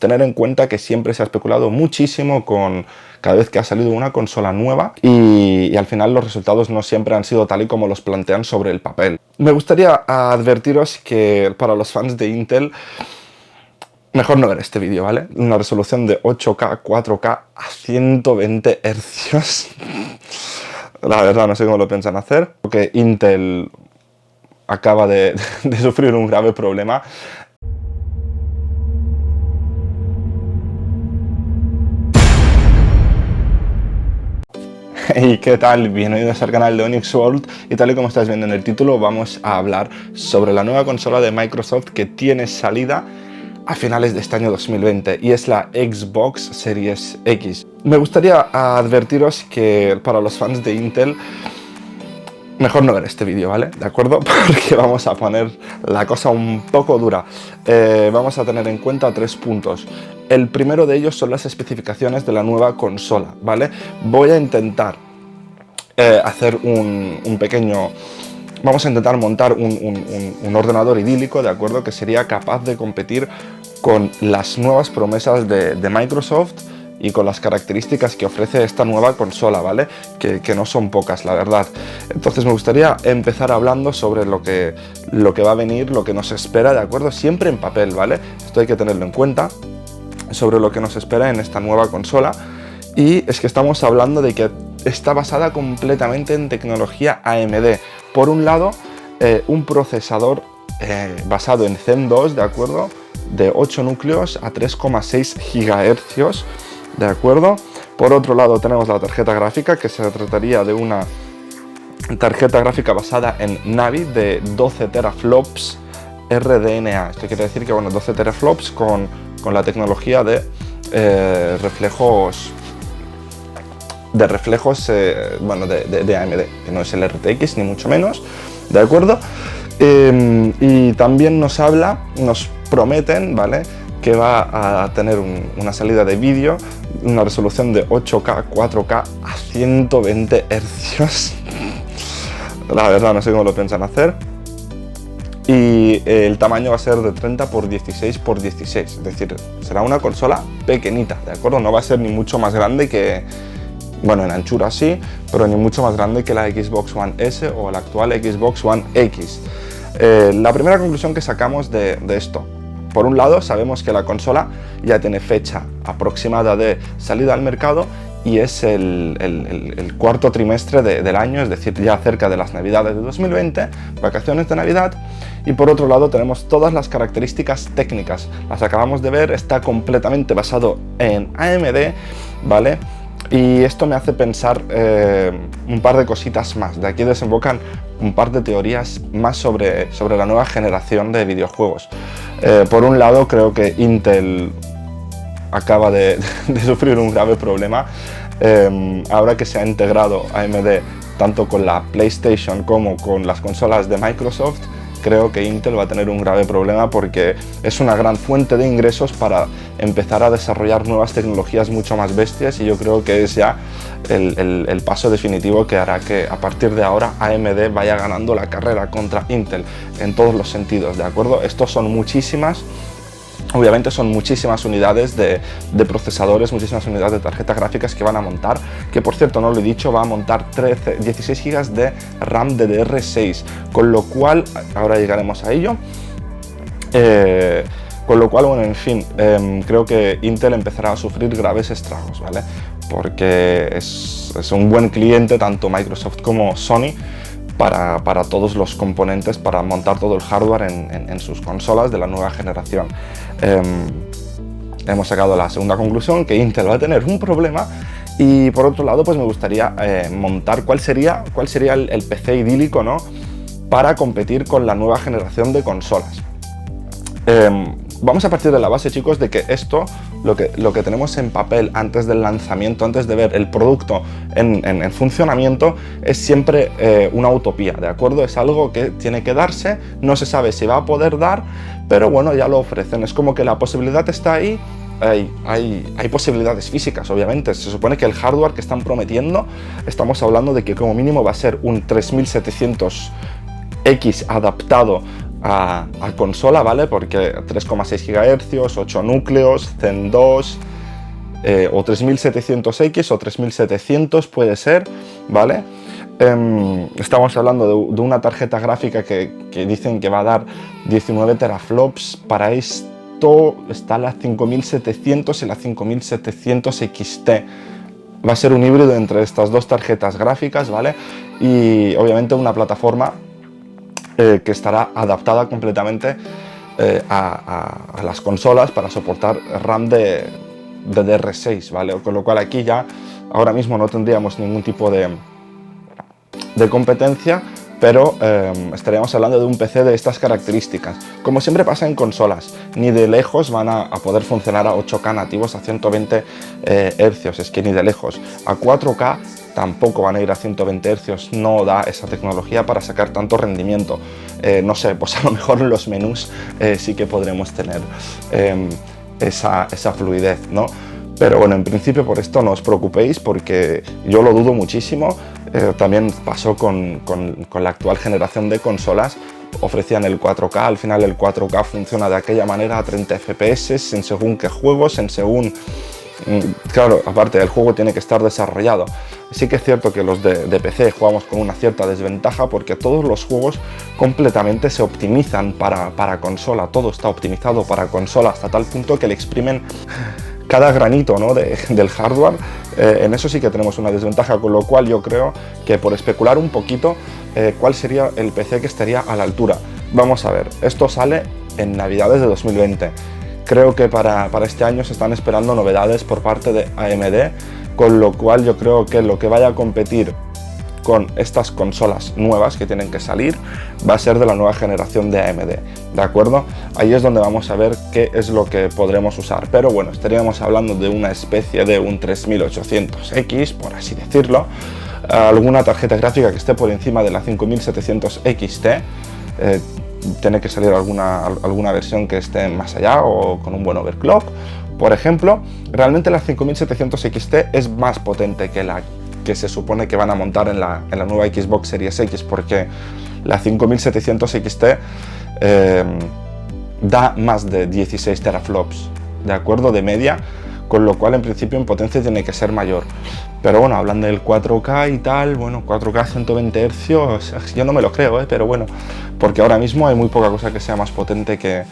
Tener en cuenta que siempre se ha especulado muchísimo con cada vez que ha salido una consola nueva y al final los resultados no siempre han sido tal y como los plantean sobre el papel. Me gustaría advertiros que para los fans de Intel, mejor no ver este vídeo, ¿vale? Una resolución de 8K, 4K a 120 Hz. La verdad no sé cómo lo piensan hacer, porque Intel acaba de sufrir un grave problema. ¿Y qué tal? Bienvenidos al canal de Onyx World, y tal y como estáis viendo en el título vamos a hablar sobre la nueva consola de Microsoft que tiene salida a finales de este año 2020 y es la Xbox Series X. Me gustaría advertiros que para los fans de Intel, mejor no ver este vídeo, ¿vale? ¿De acuerdo? Porque vamos a poner la cosa un poco dura. Vamos a tener en cuenta 3 puntos. El primero de ellos son las especificaciones de la nueva consola, ¿vale? Voy a intentar hacer un pequeño... Vamos a intentar montar un ordenador idílico, ¿de acuerdo? Que sería capaz de competir con las nuevas promesas de Microsoft y con las características que ofrece esta nueva consola, ¿vale? Que no son pocas, la verdad. Entonces me gustaría empezar hablando sobre lo que va a venir, lo que nos espera, ¿de acuerdo? Siempre en papel, ¿vale? Esto hay que tenerlo en cuenta, sobre lo que nos espera en esta nueva consola. Y es que estamos hablando de que está basada completamente en tecnología AMD. Por un lado, un procesador basado en Zen 2, ¿de acuerdo? De 8 núcleos a 3,6 GHz, ¿de acuerdo? Por otro lado tenemos la tarjeta gráfica, que se trataría de una tarjeta gráfica basada en Navi de 12 teraflops RDNA. Esto quiere decir que, bueno, 12 teraflops con la tecnología de reflejos bueno, de AMD, que no es el RTX ni mucho menos, ¿de acuerdo? Y también nos prometen, ¿vale?, que va a tener una salida de vídeo, una resolución de 8K, 4K a 120 Hz. La verdad no sé cómo lo piensan hacer. Y el tamaño va a ser de 30 x 16 x 16, es decir, será una consola pequeñita, ¿de acuerdo? No va a ser ni mucho más grande que, bueno, en anchura sí, pero ni mucho más grande que la Xbox One S o la actual Xbox One X. La primera conclusión que sacamos de esto: por un lado, sabemos que la consola ya tiene fecha aproximada de salida al mercado y es el cuarto trimestre del año, es decir, ya cerca de las Navidades de 2020, vacaciones de Navidad. Y por otro lado tenemos todas las características técnicas, las acabamos de ver, está completamente basado en AMD, ¿vale? Y esto me hace pensar un par de cositas más. De aquí desembocan un par de teorías más sobre la nueva generación de videojuegos. Por un lado, creo que Intel acaba de sufrir un grave problema. Ahora que se ha integrado AMD tanto con la PlayStation como con las consolas de Microsoft, creo que Intel va a tener un grave problema porque es una gran fuente de ingresos para empezar a desarrollar nuevas tecnologías mucho más bestias, y yo creo que es ya el paso definitivo que hará que a partir de ahora AMD vaya ganando la carrera contra Intel en todos los sentidos, ¿de acuerdo? Estos son obviamente son muchísimas unidades de procesadores, muchísimas unidades de tarjetas gráficas que van a montar, que por cierto no lo he dicho, va a montar 16 GB de RAM DDR6, con lo cual, ahora llegaremos a ello, con lo cual, bueno, en fin, creo que Intel empezará a sufrir graves estragos, ¿vale? Porque es un buen cliente tanto Microsoft como Sony para todos los componentes, para montar todo el hardware en sus consolas de la nueva generación. Hemos sacado la segunda conclusión, que Intel va a tener un problema. Y por otro lado, pues me gustaría montar cuál sería el PC idílico, ¿no?, para competir con la nueva generación de consolas. Vamos a partir de la base, chicos, de que esto, lo que tenemos en papel antes del lanzamiento, antes de ver el producto en funcionamiento, es siempre una utopía, ¿de acuerdo? Es algo que tiene que darse, no se sabe si va a poder dar, pero bueno, ya lo ofrecen. Es como que la posibilidad está ahí. Hay posibilidades físicas, obviamente. Se supone que el hardware que están prometiendo, estamos hablando de que como mínimo va a ser un 3700X adaptado a consola, ¿vale? Porque 3,6 GHz, 8 núcleos, Zen 2, o 3700X o 3700 puede ser, ¿vale? Estamos hablando de una tarjeta gráfica que dicen que va a dar 19 teraflops. Para esto está la 5700 y la 5700 XT. Va a ser un híbrido entre estas dos tarjetas gráficas, ¿vale? Y obviamente una plataforma que estará adaptada completamente a las consolas para soportar RAM de DDR6, ¿vale? Con lo cual aquí ya ahora mismo no tendríamos ningún tipo de competencia, pero estaríamos hablando de un PC de estas características. Como siempre pasa en consolas, ni de lejos van a poder funcionar a 8K nativos a 120 Hz, es que ni de lejos. A 4K tampoco van a ir a 120 Hz, no da esa tecnología para sacar tanto rendimiento. No sé, pues a lo mejor en los menús sí que podremos tener esa fluidez, ¿no? Pero bueno, en principio por esto no os preocupéis, porque yo lo dudo muchísimo. También pasó con la actual generación de consolas. Ofrecían el 4K, al final el 4K funciona de aquella manera a 30 FPS, en según qué juegos, en según... Claro, aparte el juego tiene que estar desarrollado. Sí que es cierto que los de PC jugamos con una cierta desventaja, porque todos los juegos completamente se optimizan para consola. Todo está optimizado para consola hasta tal punto que le exprimen cada granito, ¿no? del hardware. En eso sí que tenemos una desventaja, con lo cual yo creo que, por especular un poquito, cuál sería el PC que estaría a la altura. Vamos a ver, esto sale en Navidades de 2020. Creo que para este año se están esperando novedades por parte de AMD, con lo cual yo creo que lo que vaya a competir con estas consolas nuevas que tienen que salir va a ser de la nueva generación de AMD, ¿de acuerdo? Ahí es donde vamos a ver qué es lo que podremos usar, pero bueno, estaríamos hablando de una especie de un 3800X, por así decirlo, alguna tarjeta gráfica que esté por encima de la 5700 XT. Tiene que salir alguna versión que esté más allá o con un buen overclock, por ejemplo. Realmente la 5700 XT es más potente que la que se supone que van a montar en la nueva Xbox Series X, porque la 5700 XT da más de 16 teraflops, ¿de acuerdo? De media, con lo cual en principio en potencia tiene que ser mayor. Pero bueno, hablando del 4K y tal, bueno, 4K 120 Hz, yo no me lo creo, pero bueno, porque ahora mismo hay muy poca cosa que sea más potente que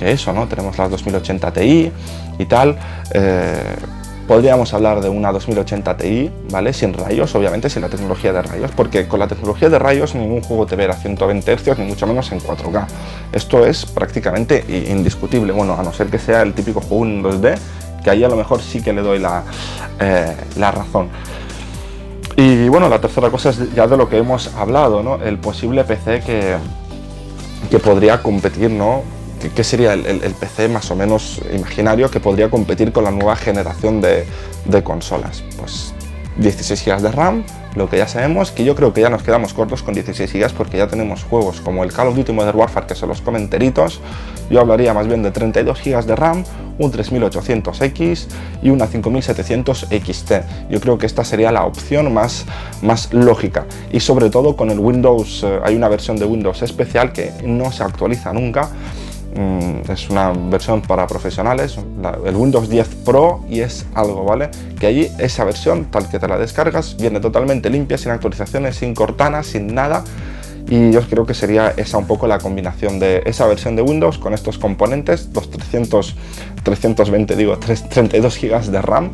eso, ¿no? Tenemos las 2080 Ti y tal. Podríamos hablar de una 2080 Ti, ¿vale? Sin rayos, obviamente, sin la tecnología de rayos, porque con la tecnología de rayos ningún juego te verá a 120 Hz, ni mucho menos en 4K. Esto es prácticamente indiscutible, bueno, a no ser que sea el típico juego en 2D, que ahí a lo mejor sí que le doy la razón. Y bueno, la tercera cosa es ya de lo que hemos hablado, ¿no? El posible PC que podría competir, ¿no? ¿Qué sería el PC más o menos imaginario que podría competir con la nueva generación de consolas? Pues 16 GB de RAM, lo que ya sabemos, que yo creo que ya nos quedamos cortos con 16 GB, porque ya tenemos juegos como el Call of Duty Modern Warfare que se los comen enteritos. Yo hablaría más bien de 32 GB de RAM, un 3800X y una 5700 XT. Yo creo que esta sería la opción más lógica, y sobre todo con el Windows. Hay una versión de Windows especial que no se actualiza nunca. Es una versión para profesionales, el Windows 10 Pro, y es algo, ¿vale? Que allí esa versión, tal que te la descargas, viene totalmente limpia, sin actualizaciones, sin Cortana, sin nada. Y yo creo que sería esa un poco la combinación de esa versión de Windows con estos componentes, los 32 GB de RAM.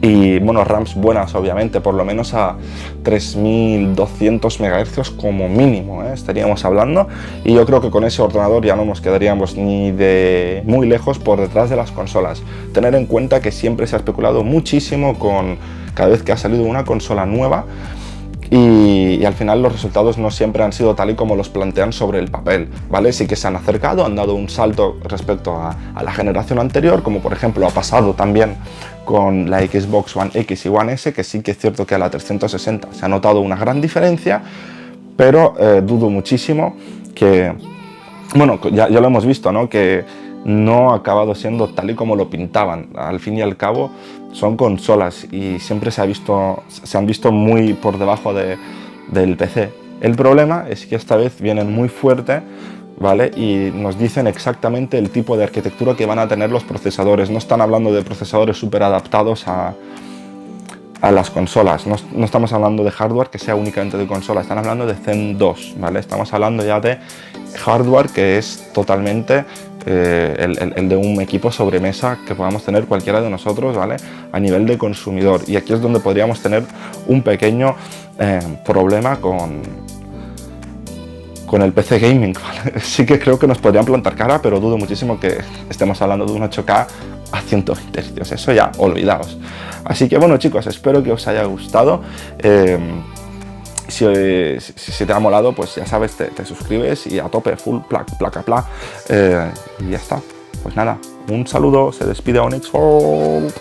Y bueno, RAMs buenas, obviamente, por lo menos a 3200 MHz como mínimo, estaríamos hablando. Y yo creo que con ese ordenador ya no nos quedaríamos ni de muy lejos por detrás de las consolas. Tener en cuenta que siempre se ha especulado muchísimo con cada vez que ha salido una consola nueva, y al final los resultados no siempre han sido tal y como los plantean sobre el papel, ¿vale? Sí que se han acercado, han dado un salto respecto a la generación anterior, como por ejemplo ha pasado también con la Xbox One X y One S, que sí que es cierto que a la 360 se ha notado una gran diferencia, pero dudo muchísimo que, bueno, ya lo hemos visto, ¿no? Que no ha acabado siendo tal y como lo pintaban. Al fin y al cabo son consolas y siempre se han visto muy por debajo del PC. El problema es que esta vez vienen muy fuerte, ¿vale? Y nos dicen exactamente el tipo de arquitectura que van a tener los procesadores. No están hablando de procesadores súper adaptados a las consolas. No estamos hablando de hardware que sea únicamente de consola, están hablando de Zen 2, ¿vale? Estamos hablando ya de hardware que es totalmente el de un equipo sobremesa que podamos tener cualquiera de nosotros, ¿vale? A nivel de consumidor. Y aquí es donde podríamos tener un pequeño problema con el PC gaming, ¿vale? Sí que creo que nos podrían plantar cara, pero dudo muchísimo que estemos hablando de un 8K a 120 Hz, eso ya, olvidaos. Así que bueno, chicos, espero que os haya gustado. Si te ha molado, pues ya sabes, te suscribes y a tope, full, placa, y ya está. Pues nada, un saludo, se despide Onyx Fold.